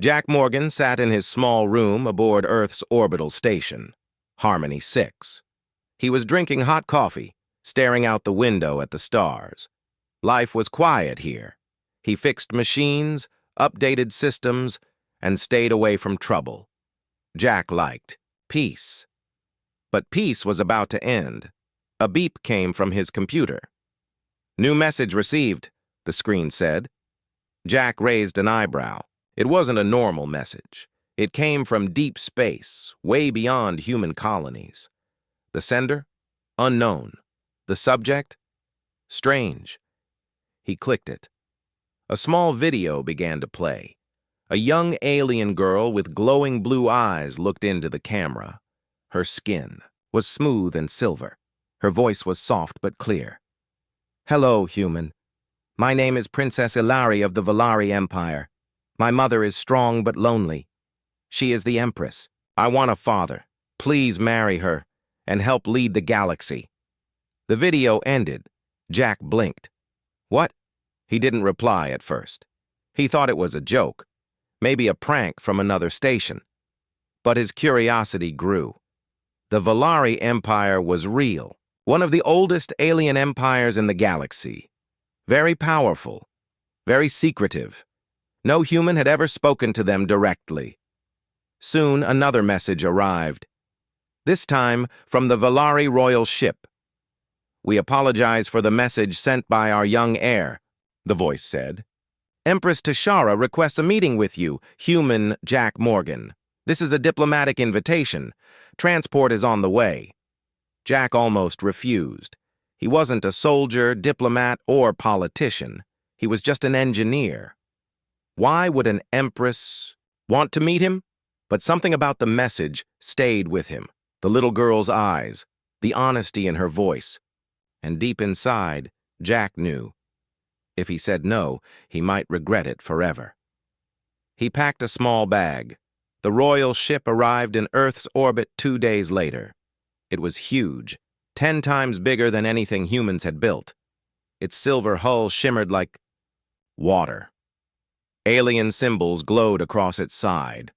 Jack Morgan sat in his small room aboard Earth's orbital station, Harmony 6. He was drinking hot coffee, staring out the window at the stars. Life was quiet here. He fixed machines, updated systems, and stayed away from trouble. Jack liked peace. But peace was about to end. A beep came from his computer. "New message received," the screen said. Jack raised an eyebrow. It wasn't a normal message. It came from deep space, way beyond human colonies. The sender? Unknown. The subject? Strange. He clicked it. A small video began to play. A young alien girl with glowing blue eyes looked into the camera. Her skin was smooth and silver. Her voice was soft but clear. "Hello, human. My name is Princess Ilari of the Valari Empire. My mother is strong but lonely. She is the Empress. I want a father. Please marry her and help lead the galaxy." The video ended. Jack blinked. "What?" He didn't reply at first. He thought it was a joke, maybe a prank from another station. But his curiosity grew. The Valari Empire was real, one of the oldest alien empires in the galaxy. Very powerful, very secretive. No human had ever spoken to them directly. Soon another message arrived. This time from the Valari royal ship. "We apologize for the message sent by our young heir," the voice said. "Empress Tashara requests a meeting with you, human Jack Morgan. This is a diplomatic invitation. Transport is on the way." Jack almost refused. He wasn't a soldier, diplomat, or politician. He was just an engineer. Why would an empress want to meet him? But something about the message stayed with him. The little girl's eyes, the honesty in her voice. And deep inside, Jack knew. If he said no, he might regret it forever. He packed a small bag. The royal ship arrived in Earth's orbit 2 days later. It was huge, 10 times bigger than anything humans had built. Its silver hull shimmered like water. Alien symbols glowed across its side.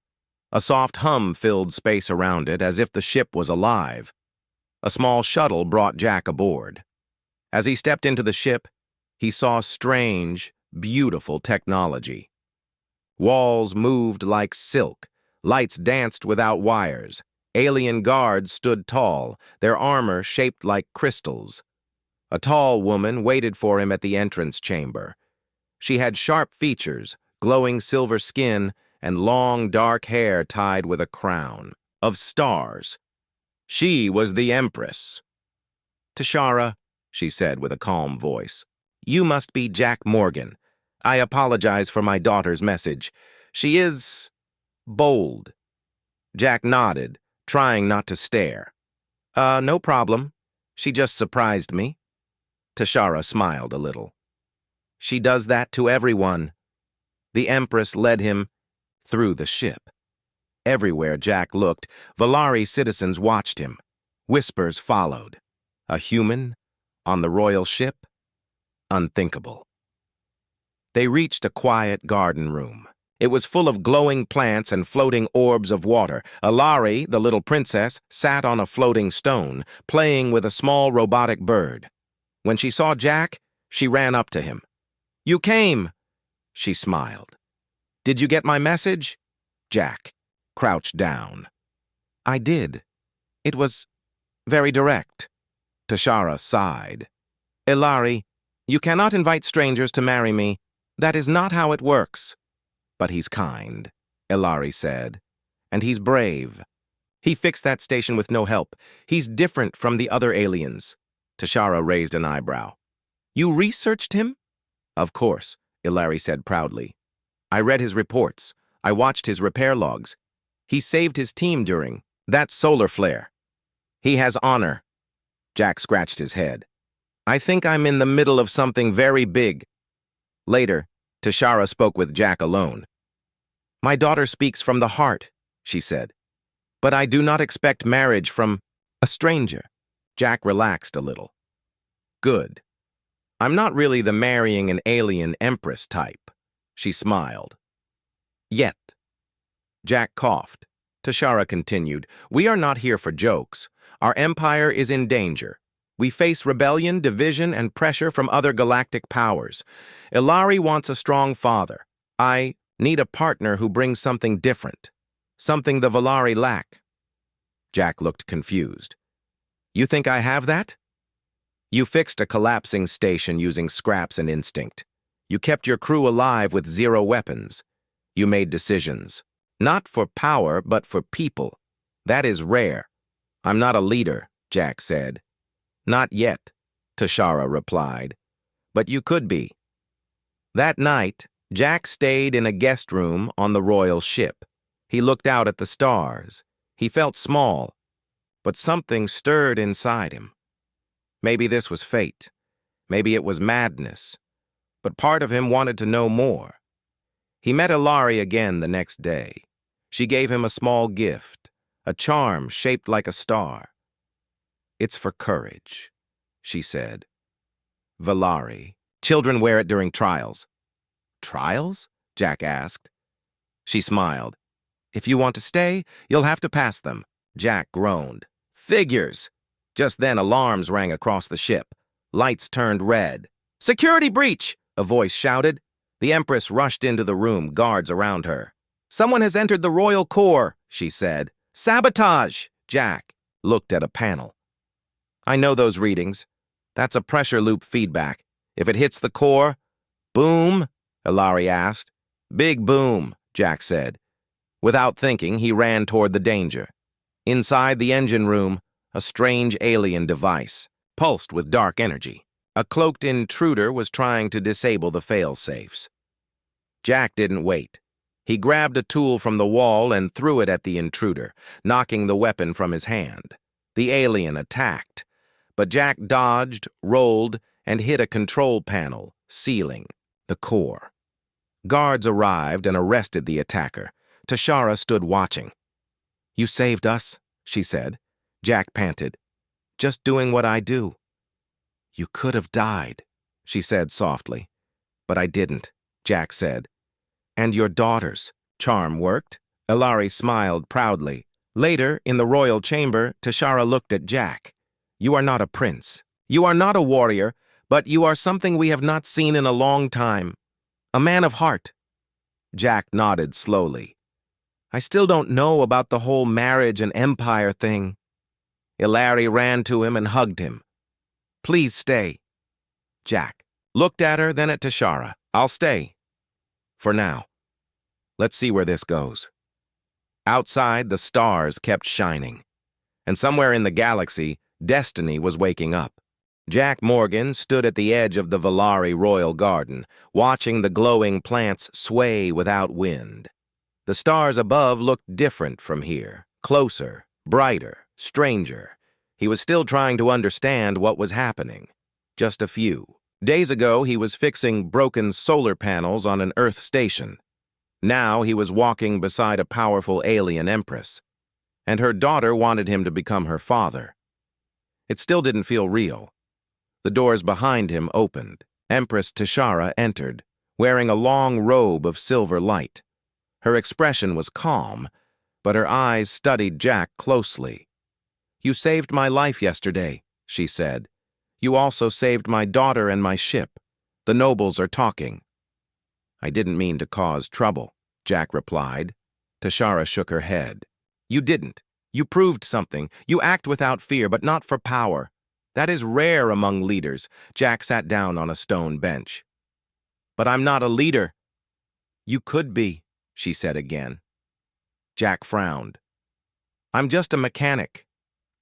A soft hum filled space around it as if the ship was alive. A small shuttle brought Jack aboard. As he stepped into the ship, he saw strange, beautiful technology. Walls moved like silk. Lights danced without wires. Alien guards stood tall, their armor shaped like crystals. A tall woman waited for him at the entrance chamber. She had sharp features, glowing silver skin, and long dark hair tied with a crown of stars. She was the Empress. "Tashara," she said with a calm voice, "you must be Jack Morgan. I apologize for my daughter's message. She is bold." Jack nodded, trying not to stare. No problem. She just surprised me." Tashara smiled a little. "She does that to everyone." The Empress led him through the ship. Everywhere Jack looked, Valari citizens watched him. Whispers followed. A human on the royal ship? Unthinkable. They reached a quiet garden room. It was full of glowing plants and floating orbs of water. Ilari, the little princess, sat on a floating stone, playing with a small robotic bird. When she saw Jack, she ran up to him. "You came!" She smiled. "Did you get my message?" Jack crouched down. "I did. It was very direct." Tashara sighed. "Ilari, you cannot invite strangers to marry me. That is not how it works." "But he's kind," Ilari said. "And he's brave. He fixed that station with no help. He's different from the other aliens." Tashara raised an eyebrow. "You researched him?" "Of course," Ilari said proudly. "I read his reports. I watched his repair logs. He saved his team during that solar flare. He has honor." Jack scratched his head. "I think I'm in the middle of something very big." Later, Tashara spoke with Jack alone. "My daughter speaks from the heart," she said. "But I do not expect marriage from a stranger." Jack relaxed a little. "Good. I'm not really the marrying an alien empress type." She smiled. "Yet." Jack coughed. Tashara continued, "We are not here for jokes. Our empire is in danger. We face rebellion, division, and pressure from other galactic powers. Ilari wants a strong father. I need a partner who brings something different. Something the Valari lack." Jack looked confused. "You think I have that?" "You fixed a collapsing station using scraps and instinct. You kept your crew alive with 0 weapons. You made decisions. Not for power, but for people. That is rare." "I'm not a leader," Jack said. "Not yet," Tashara replied. "But you could be." That night, Jack stayed in a guest room on the royal ship. He looked out at the stars. He felt small, but something stirred inside him. Maybe this was fate. Maybe it was madness. But part of him wanted to know more. He met Ilari again the next day. She gave him a small gift, a charm shaped like a star. "It's for courage," she said. "Valari. Children wear it during trials." "Trials?" Jack asked. She smiled. "If you want to stay, you'll have to pass them." Jack groaned. "Figures!" Just then alarms rang across the ship. Lights turned red. "Security breach!" a voice shouted. The Empress rushed into the room, guards around her. "Someone has entered the royal core," she said. "Sabotage!" Jack looked at a panel. "I know those readings. That's a pressure loop feedback. If it hits the core..." "Boom?" Ilari asked. "Big boom," Jack said. Without thinking, he ran toward the danger. Inside the engine room, a strange alien device, pulsed with dark energy. A cloaked intruder was trying to disable the fail-safes. Jack didn't wait. He grabbed a tool from the wall and threw it at the intruder, knocking the weapon from his hand. The alien attacked, but Jack dodged, rolled, and hit a control panel, sealing the core. Guards arrived and arrested the attacker. Tashara stood watching. "You saved us," she said. Jack panted. "Just doing what I do." "You could have died," she said softly. "But I didn't," Jack said. "And your daughter's charm worked?" Ilari smiled proudly. Later, in the royal chamber, Tashara looked at Jack. "You are not a prince. You are not a warrior, but you are something we have not seen in a long time. A man of heart." Jack nodded slowly. "I still don't know about the whole marriage and empire thing." Ilari ran to him and hugged him. "Please stay." Jack looked at her, then at Tashara. "I'll stay. For now. Let's see where this goes." Outside, the stars kept shining. And somewhere in the galaxy, destiny was waking up. Jack Morgan stood at the edge of the Valari Royal Garden, watching the glowing plants sway without wind. The stars above looked different from here, closer, brighter, stranger. He was still trying to understand what was happening. Just a few. Days ago, he was fixing broken solar panels on an Earth station. Now he was walking beside a powerful alien empress, and her daughter wanted him to become her father. It still didn't feel real. The doors behind him opened. Empress Tashara entered, wearing a long robe of silver light. Her expression was calm, but her eyes studied Jack closely. "You saved my life yesterday," she said. "You also saved my daughter and my ship. The nobles are talking." "I didn't mean to cause trouble," Jack replied. Tashara shook her head. "You didn't. You proved something. You act without fear, but not for power. That is rare among leaders." Jack sat down on a stone bench. "But I'm not a leader." "You could be," she said again. Jack frowned. "I'm just a mechanic."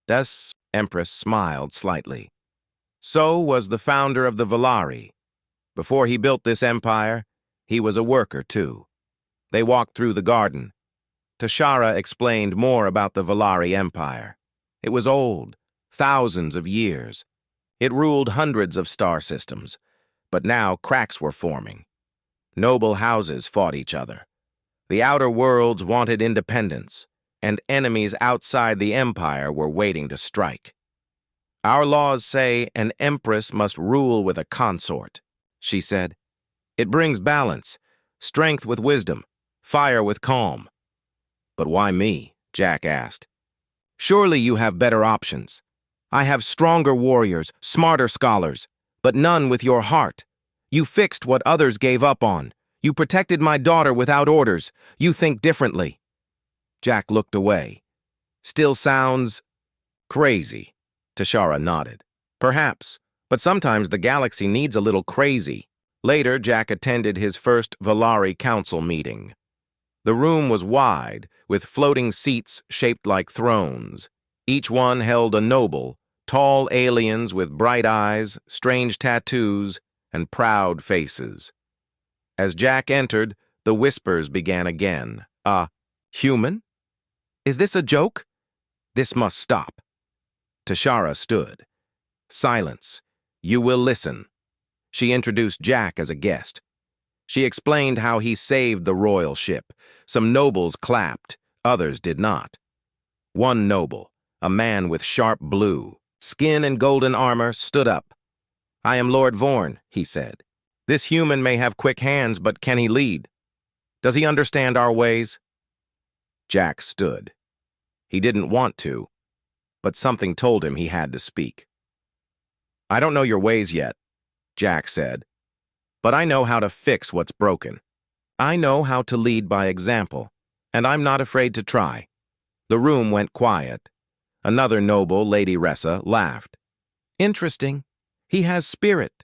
Thus, Empress smiled slightly. "So was the founder of the Valari. Before he built this empire, he was a worker too." They walked through the garden. Tashara explained more about the Valari Empire. It was old, thousands of years. It ruled hundreds of star systems, but now cracks were forming. Noble houses fought each other. The outer worlds wanted independence, and enemies outside the empire were waiting to strike. "Our laws say an empress must rule with a consort," she said. "It brings balance, strength with wisdom, fire with calm." But why me? Jack asked. Surely you have better options. I have stronger warriors, smarter scholars, but none with your heart. You fixed what others gave up on. You protected my daughter without orders. You think differently. Jack looked away. Still sounds crazy. Tashara nodded. Perhaps, but sometimes the galaxy needs a little crazy. Later, Jack attended his first Valari Council meeting. The room was wide, with floating seats shaped like thrones. Each one held a noble, tall aliens with bright eyes, strange tattoos, and proud faces. As Jack entered, the whispers began again. Human? Is this a joke? This must stop. Tashara stood. Silence. You will listen. She introduced Jack as a guest. She explained how he saved the royal ship. Some nobles clapped, others did not. One noble, a man with sharp blue skin and golden armor, stood up. I am Lord Vorn, he said. This human may have quick hands, but can he lead? Does he understand our ways? Jack stood. He didn't want to, but something told him he had to speak. I don't know your ways yet, Jack said, but I know how to fix what's broken. I know how to lead by example, and I'm not afraid to try. The room went quiet. Another noble, Lady Ressa, laughed. Interesting. He has spirit.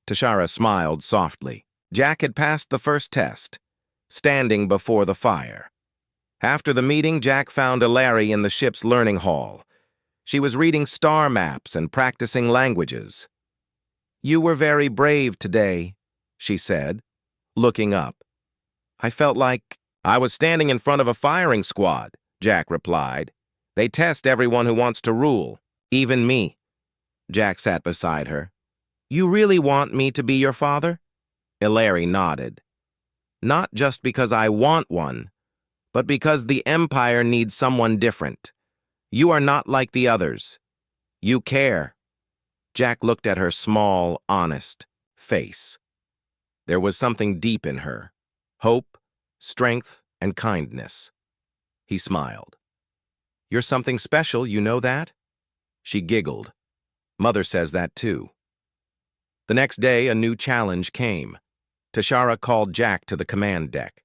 Tashara smiled softly. Jack had passed the first test, standing before the fire. After the meeting, Jack found Ilari in the ship's learning hall. She was reading star maps and practicing languages. You were very brave today, she said, looking up. I felt like I was standing in front of a firing squad, Jack replied. They test everyone who wants to rule, even me. Jack sat beside her. You really want me to be your father? Ilari nodded. Not just because I want one, but because the Empire needs someone different. You are not like the others. You care. Jack looked at her small, honest face. There was something deep in her. Hope, strength, and kindness. He smiled. You're something special, you know that? She giggled. Mother says that too. The next day, a new challenge came. Tashara called Jack to the command deck.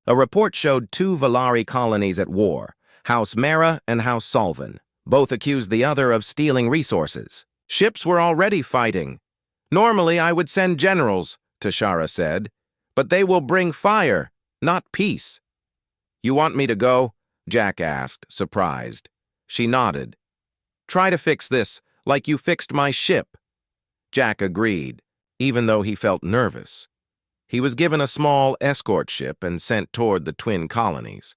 A report showed 2 Valari colonies at war, House Mera and House Solvan. Both accused the other of stealing resources. Ships were already fighting. Normally, I would send generals, Tashara said, but they will bring fire, not peace. You want me to go? Jack asked, surprised. She nodded. Try to fix this, like you fixed my ship. Jack agreed, even though he felt nervous. He was given a small escort ship and sent toward the twin colonies.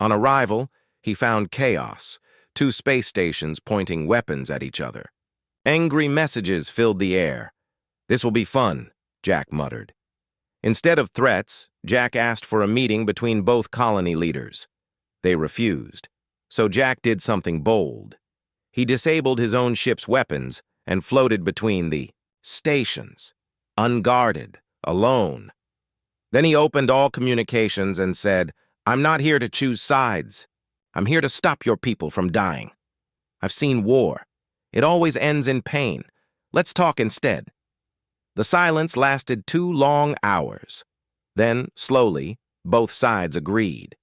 On arrival, he found chaos, 2 space stations pointing weapons at each other. Angry messages filled the air. This will be fun, Jack muttered. Instead of threats, Jack asked for a meeting between both colony leaders. They refused, so Jack did something bold. He disabled his own ship's weapons and floated between the stations, unguarded, alone. Then he opened all communications and said, I'm not here to choose sides. I'm here to stop your people from dying. I've seen war. It always ends in pain. Let's talk instead. The silence lasted 2 long hours. Then, slowly, both sides agreed.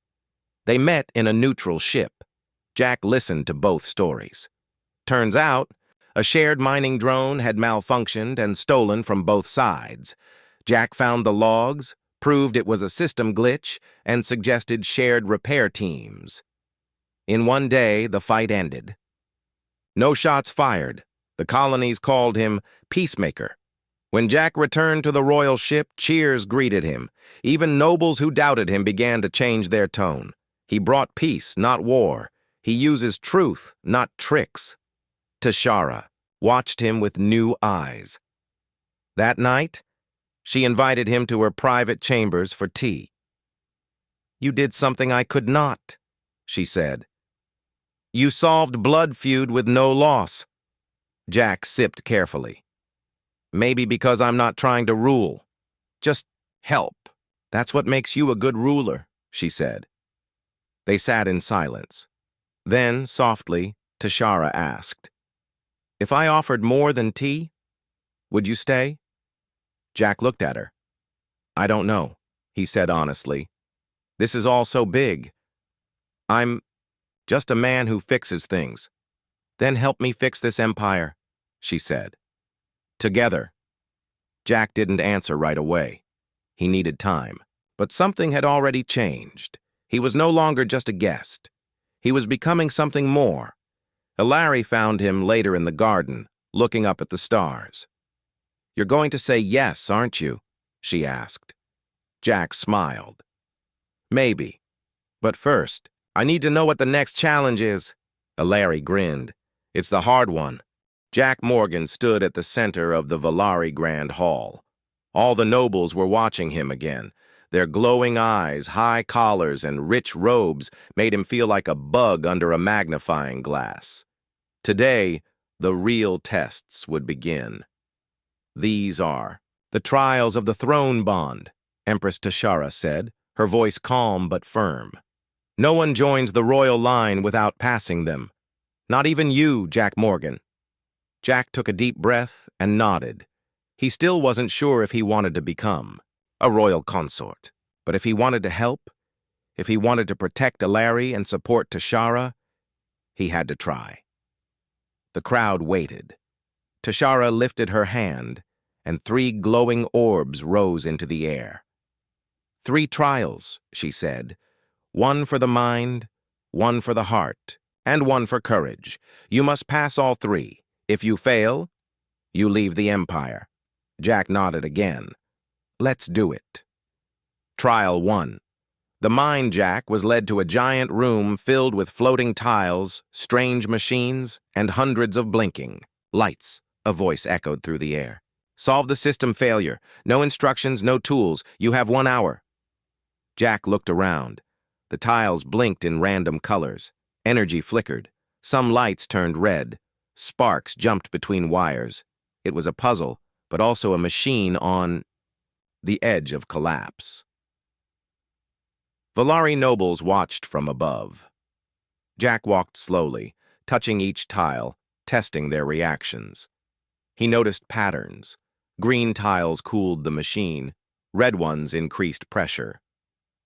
They met in a neutral ship. Jack listened to both stories. Turns out, a shared mining drone had malfunctioned and stolen from both sides. Jack found the logs, proved it was a system glitch, and suggested shared repair teams. In one day, the fight ended. No shots fired. The colonies called him Peacemaker. When Jack returned to the royal ship, cheers greeted him. Even nobles who doubted him began to change their tone. He brought peace, not war. He uses truth, not tricks. Tashara watched him with new eyes. That night, she invited him to her private chambers for tea. You did something I could not, she said. You solved blood feud with no loss. Jack sipped carefully. Maybe because I'm not trying to rule. Just help. That's what makes you a good ruler, she said. They sat in silence. Then, softly, Tashara asked, "If I offered more than tea, would you stay?" Jack looked at her. "I don't know," he said honestly. "This is all so big. I'm just a man who fixes things. Then help me fix this empire," she said. "Together." Jack didn't answer right away. He needed time. But something had already changed. He was no longer just a guest. He was becoming something more. Hilary found him later in the garden, looking up at the stars. "You're going to say yes, aren't you?" she asked. Jack smiled. "Maybe. But first, I need to know what the next challenge is." Hilary grinned. "It's the hard one." Jack Morgan stood at the center of the Valari Grand Hall. All the nobles were watching him again. Their glowing eyes, high collars, and rich robes made him feel like a bug under a magnifying glass. Today, the real tests would begin. "These are the trials of the throne bond," Empress Tashara said, her voice calm but firm. "No one joins the royal line without passing them. Not even you, Jack Morgan." Jack took a deep breath and nodded. He still wasn't sure if he wanted to become a royal consort. But if he wanted to help, if he wanted to protect Hilary and support Tashara, he had to try. The crowd waited. Tashara lifted her hand, and 3 glowing orbs rose into the air. "3 trials," she said. "One for the mind, one for the heart, and one for courage. You must pass all 3. If you fail, you leave the Empire." Jack nodded again. "Let's do it." Trial 1. The Mind Jack was led to a giant room filled with floating tiles, strange machines, and hundreds of blinking lights. A voice echoed through the air. "Solve the system failure. No instructions, no tools. You have 1 hour." Jack looked around. The tiles blinked in random colors. Energy flickered. Some lights turned red. Sparks jumped between wires. It was a puzzle, but also a machine on the edge of collapse. Valari nobles watched from above. Jack walked slowly, touching each tile, testing their reactions. He noticed patterns. Green tiles cooled the machine. Red ones increased pressure.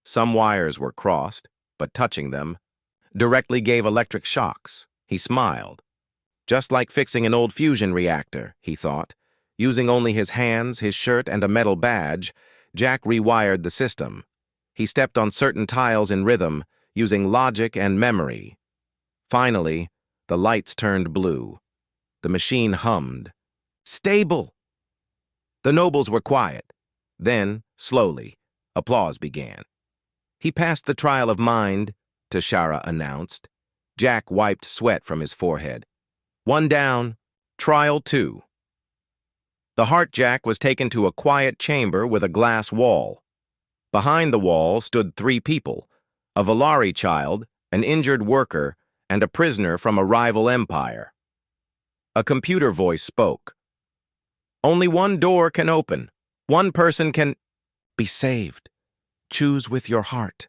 Some wires were crossed, but touching them directly gave electric shocks. He smiled. Just like fixing an old fusion reactor, he thought. Using only his hands, his shirt, and a metal badge, Jack rewired the system. He stepped on certain tiles in rhythm, using logic and memory. Finally, the lights turned blue. The machine hummed. "Stable!" The nobles were quiet. Then, slowly, applause began. "He passed the trial of mind," Tashara announced. Jack wiped sweat from his forehead. "1 down. Trial 2. The Heart Jack was taken to a quiet chamber with a glass wall. Behind the wall stood 3 people, a Valari child, an injured worker, and a prisoner from a rival empire. A computer voice spoke. "Only 1 door can open. 1 person can be saved. Choose with your heart."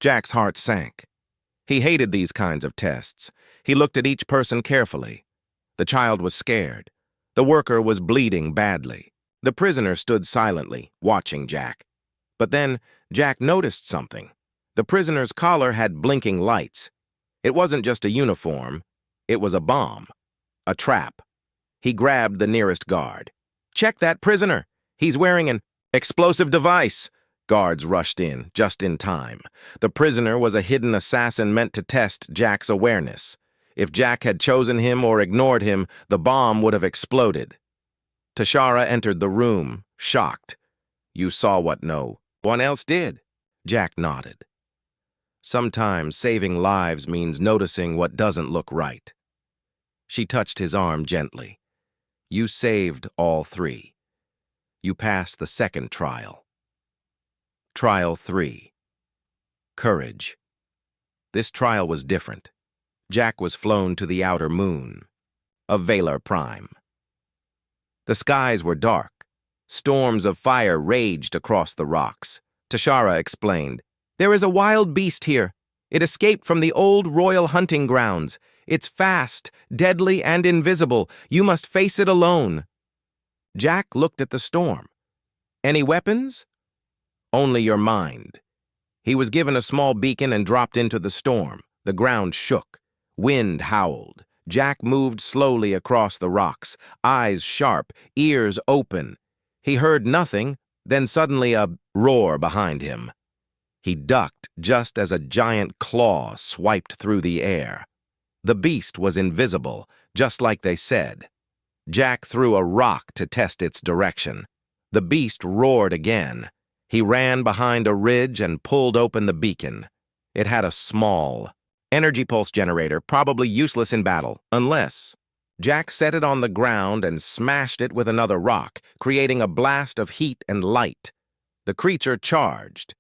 Jack's heart sank. He hated these kinds of tests. He looked at each person carefully. The child was scared. The worker was bleeding badly. The prisoner stood silently, watching Jack. But then, Jack noticed something. The prisoner's collar had blinking lights. It wasn't just a uniform. It was a bomb. A trap. He grabbed the nearest guard. "Check that prisoner. He's wearing an explosive device." Guards rushed in, just in time. The prisoner was a hidden assassin meant to test Jack's awareness. If Jack had chosen him or ignored him, the bomb would have exploded. Tashara entered the room, shocked. "You saw what no one else did." Jack nodded. Sometimes saving lives means noticing what doesn't look right. She touched his arm gently. "You saved all 3. You passed the 2nd trial." Trial 3. Courage. This trial was different. Jack was flown to the outer moon, a Valar Prime. The skies were dark. Storms of fire raged across the rocks. Tashara explained, "There is a wild beast here. It escaped from the old royal hunting grounds. It's fast, deadly, and invisible. You must face it alone." Jack looked at the storm. "Any weapons?" "Only your mind." He was given a small beacon and dropped into the storm. The ground shook. Wind howled. Jack moved slowly across the rocks, eyes sharp, ears open. He heard nothing, then suddenly a roar behind him. He ducked just as a giant claw swiped through the air. The beast was invisible, just like they said. Jack threw a rock to test its direction. The beast roared again. He ran behind a ridge and pulled open the beacon. It had a small energy pulse generator, probably useless in battle, unless... Jack set it on the ground and smashed it with another rock, creating a blast of heat and light. The creature charged.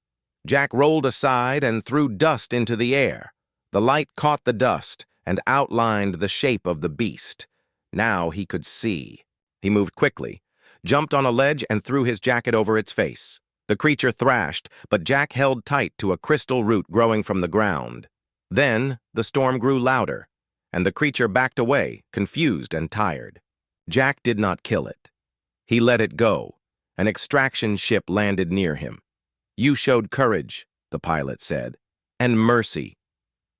Jack rolled aside and threw dust into the air. The light caught the dust and outlined the shape of the beast. Now he could see. He moved quickly, jumped on a ledge and threw his jacket over its face. The creature thrashed, but Jack held tight to a crystal root growing from the ground. Then the storm grew louder, and the creature backed away, confused and tired. Jack did not kill it. He let it go. An extraction ship landed near him. "You showed courage," the pilot said, "and mercy."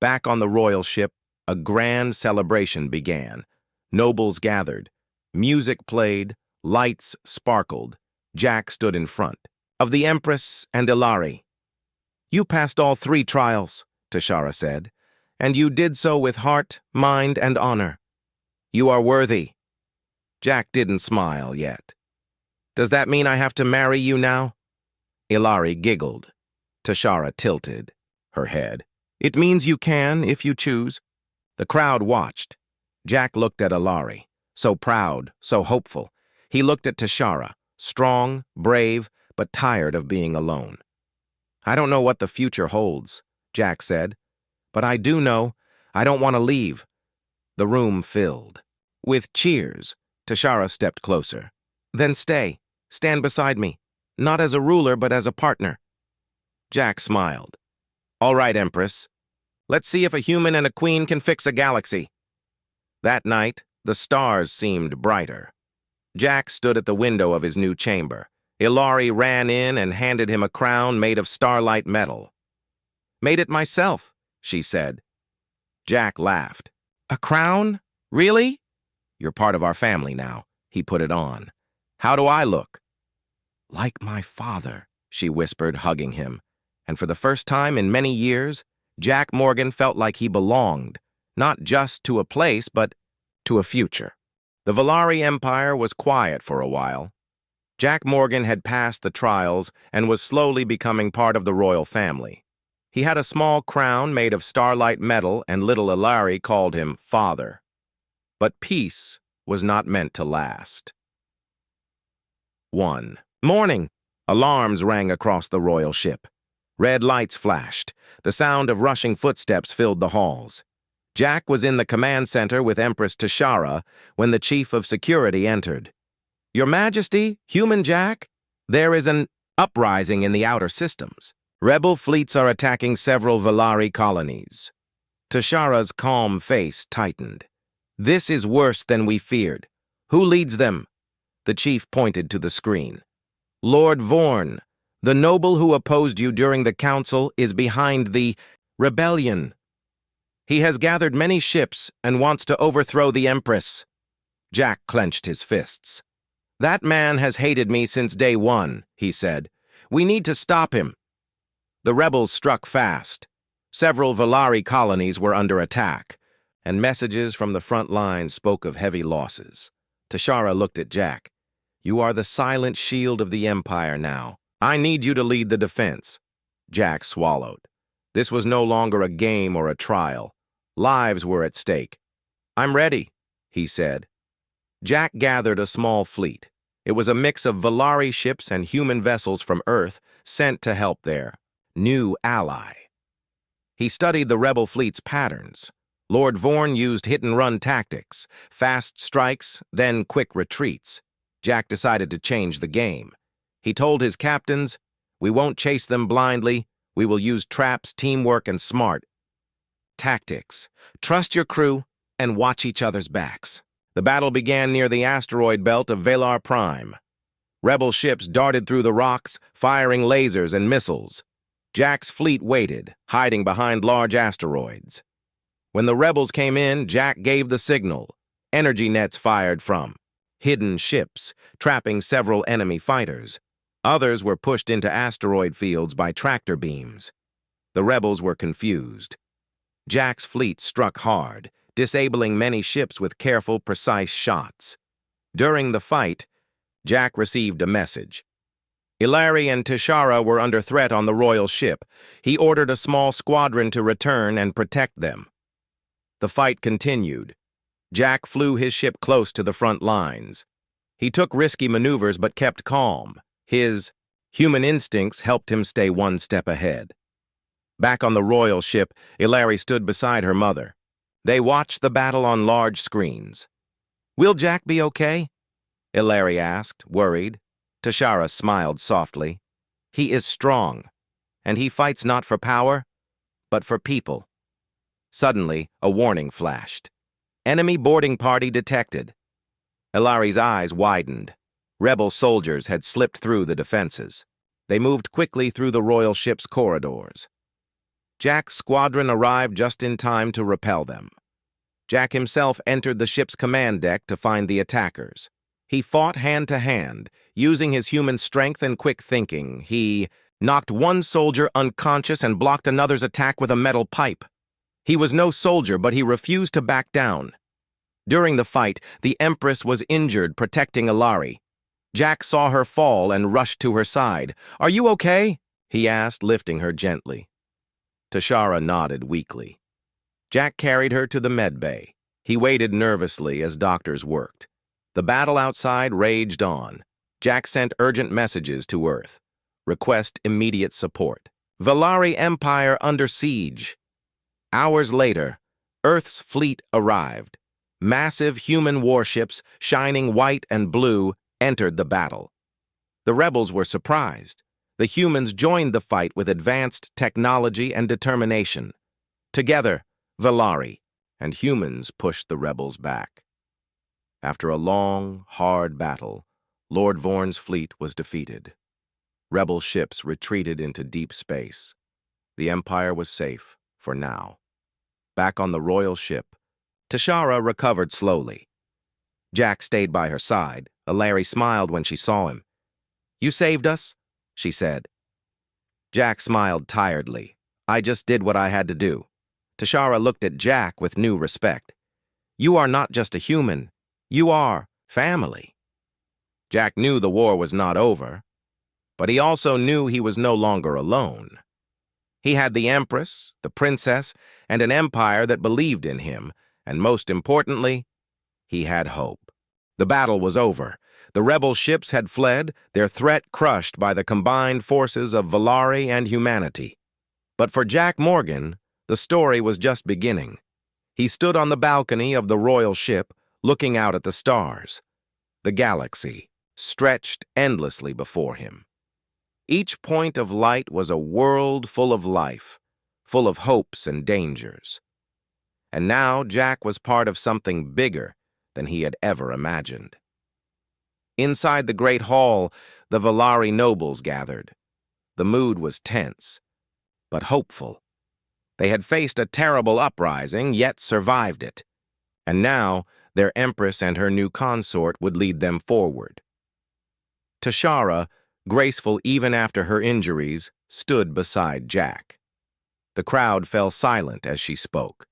Back on the royal ship, a grand celebration began. Nobles gathered. Music played, lights sparkled. Jack stood in front of the Empress and Ilari. "You passed all 3 trials," Tashara said, "and you did so with heart, mind, and honor. You are worthy." Jack didn't smile yet. "Does that mean I have to marry you now?" Ilari giggled. Tashara tilted her head. "It means you can, if you choose." The crowd watched. Jack looked at Ilari, so proud, so hopeful. He looked at Tashara, strong, brave, but tired of being alone. "I don't know what the future holds," Jack said, "but I do know I don't want to leave." The room filled. With cheers, Tashara stepped closer. "Then stay. Stand beside me. Not as a ruler, but as a partner." Jack smiled. "All right, Empress. Let's see if a human and a queen can fix a galaxy." That night, the stars seemed brighter. Jack stood at the window of his new chamber. Ilari ran in and handed him a crown made of starlight metal. "Made it myself," she said. Jack laughed. "A crown? Really?" "You're part of our family now." He put it on. "How do I look?" "Like my father," she whispered, hugging him. And for the first time in many years, Jack Morgan felt like he belonged, not just to a place, but to a future. The Valari Empire was quiet for a while. Jack Morgan had passed the trials and was slowly becoming part of the royal family. He had a small crown made of starlight metal, and little Ilari called him Father. But peace was not meant to last. 1. Morning. Alarms rang across the royal ship. Red lights flashed. The sound of rushing footsteps filled the halls. Jack was in the command center with Empress Tashara when the chief of security entered. "Your Majesty, Human Jack, there is an uprising in the outer systems. Rebel fleets are attacking several Valari colonies." Tashara's calm face tightened. "This is worse than we feared. Who leads them?" The chief pointed to the screen. "Lord Vorn, the noble who opposed you during the council, is behind the rebellion. He has gathered many ships and wants to overthrow the Empress." Jack clenched his fists. "That man has hated me since day one," he said. "We need to stop him." The rebels struck fast. Several Valari colonies were under attack, and messages from the front lines spoke of heavy losses. Tashara looked at Jack. "You are the silent shield of the Empire now. I need you to lead the defense." Jack swallowed. This was no longer a game or a trial. Lives were at stake. "I'm ready," he said. Jack gathered a small fleet. It was a mix of Valari ships and human vessels from Earth sent to help their new ally. He studied the rebel fleet's patterns. Lord Vorn used hit-and-run tactics, fast strikes, then quick retreats. Jack decided to change the game. He told his captains, "We won't chase them blindly. We will use traps, teamwork, and smart. tactics. Trust your crew and watch each other's backs. The battle began near the asteroid belt of Valar Prime. Rebel ships darted through the rocks, firing lasers and missiles. Jack's fleet waited, hiding behind large asteroids. When the rebels came in, Jack gave the signal. Energy nets fired from hidden ships, trapping several enemy fighters. Others were pushed into asteroid fields by tractor beams. The rebels were confused. Jack's fleet struck hard, disabling many ships with careful, precise shots. During the fight, Jack received a message. Ilari and Tishara were under threat on the royal ship. He ordered a small squadron to return and protect them. The fight continued. Jack flew his ship close to the front lines. He took risky maneuvers but kept calm. His human instincts helped him stay one step ahead. Back on the royal ship, Ilari stood beside her mother. They watched the battle on large screens. "Will Jack be okay?" Ilari asked, worried. Tishara smiled softly. "He is strong, and he fights not for power, but for people." Suddenly, a warning flashed. Enemy boarding party detected. Ilari's eyes widened. Rebel soldiers had slipped through the defenses. They moved quickly through the royal ship's corridors. Jack's squadron arrived just in time to repel them. Jack himself entered the ship's command deck to find the attackers. He fought hand to hand, using his human strength and quick thinking. He knocked one soldier unconscious and blocked another's attack with a metal pipe. He was no soldier, but he refused to back down. During the fight, the Empress was injured protecting Ilari. Jack saw her fall and rushed to her side. "Are you okay?" he asked, lifting her gently. Tishara nodded weakly. Jack carried her to the med bay. He waited nervously as doctors worked. The battle outside raged on. Jack sent urgent messages to Earth. Request immediate support. Valari Empire under siege. Hours later, Earth's fleet arrived. Massive human warships, shining white and blue, entered the battle. The rebels were surprised. The humans joined the fight with advanced technology and determination. Together, Valari and humans pushed the rebels back. After a long, hard battle, Lord Vorn's fleet was defeated. Rebel ships retreated into deep space. The Empire was safe, for now. Back on the royal ship, Tishara recovered slowly. Jack stayed by her side. Ilari smiled when she saw him. "You saved us?" she said. Jack smiled tiredly. "I just did what I had to do." Tishara looked at Jack with new respect. "You are not just a human. You are family." Jack knew the war was not over, but he also knew he was no longer alone. He had the Empress, the Princess, and an empire that believed in him, and most importantly, he had hope. The battle was over. The rebel ships had fled, their threat crushed by the combined forces of Valari and humanity. But for Jack Morgan, the story was just beginning. He stood on the balcony of the royal ship, looking out at the stars. The galaxy stretched endlessly before him. Each point of light was a world full of life, full of hopes and dangers. And now Jack was part of something bigger than he had ever imagined. Inside the great hall, the Valari nobles gathered. The mood was tense, but hopeful. They had faced a terrible uprising, yet survived it. And now, their empress and her new consort would lead them forward. Tishara, graceful even after her injuries, stood beside Jack. The crowd fell silent as she spoke.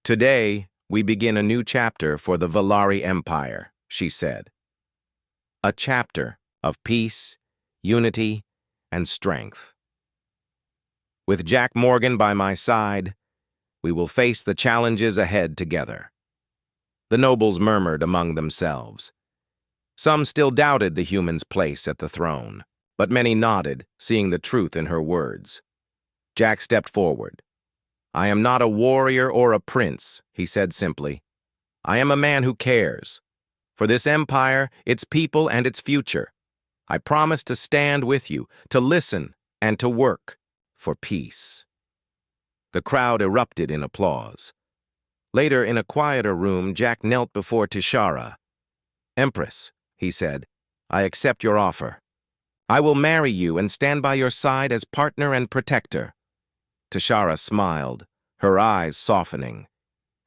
"Today, we begin a new chapter for the Valari Empire," she said. "A chapter of peace, unity, and strength. With Jack Morgan by my side, we will face the challenges ahead together." The nobles murmured among themselves. Some still doubted the human's place at the throne, but many nodded, seeing the truth in her words. Jack stepped forward. "I am not a warrior or a prince," he said simply. "I am a man who cares. For this empire, its people, and its future. I promise to stand with you, to listen, and to work for peace." The crowd erupted in applause. Later, in a quieter room, Jack knelt before Tishara. "Empress," he said, "I accept your offer. I will marry you and stand by your side as partner and protector." Tishara smiled, her eyes softening.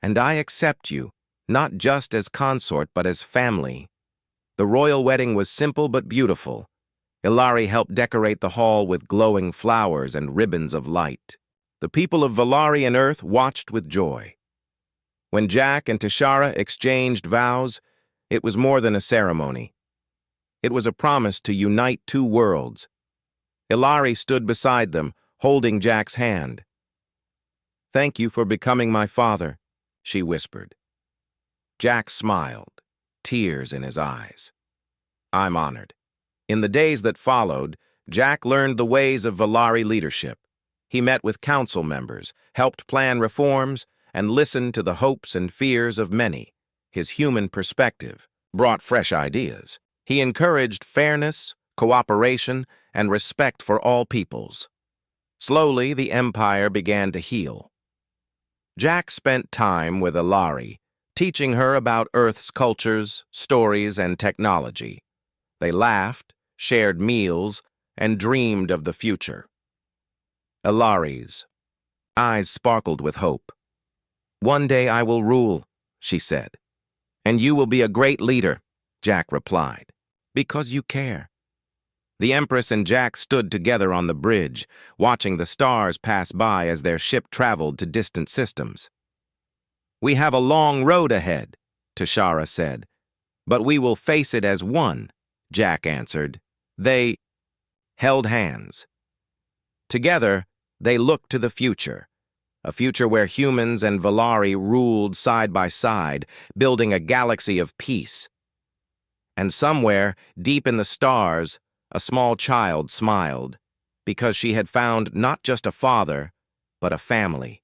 "And I accept you, not just as consort but as family." The royal wedding was simple but beautiful. Ilari helped decorate the hall with glowing flowers and ribbons of light. The people of Valari and Earth watched with joy. When Jack and Tishara exchanged vows, it was more than a ceremony. It was a promise to unite two worlds. Ilari stood beside them, holding Jack's hand. "Thank you for becoming my father," she whispered. Jack smiled, tears in his eyes. "I'm honored." In the days that followed, Jack learned the ways of Valari leadership. He met with council members, helped plan reforms, and listened to the hopes and fears of many. His human perspective brought fresh ideas. He encouraged fairness, cooperation, and respect for all peoples. Slowly, the empire began to heal. Jack spent time with Ilari, teaching her about Earth's cultures, stories, and technology. They laughed, shared meals, and dreamed of the future. Ilari's eyes sparkled with hope. "One day I will rule," she said. "And you will be a great leader," Jack replied, "because you care." The Empress and Jack stood together on the bridge, watching the stars pass by as their ship traveled to distant systems. "We have a long road ahead," Tishara said. "But we will face it as one," Jack answered. They held hands. Together, they looked to the future. A future where humans and Valari ruled side by side, building a galaxy of peace. And somewhere, deep in the stars, a small child smiled, because she had found not just a father, but a family.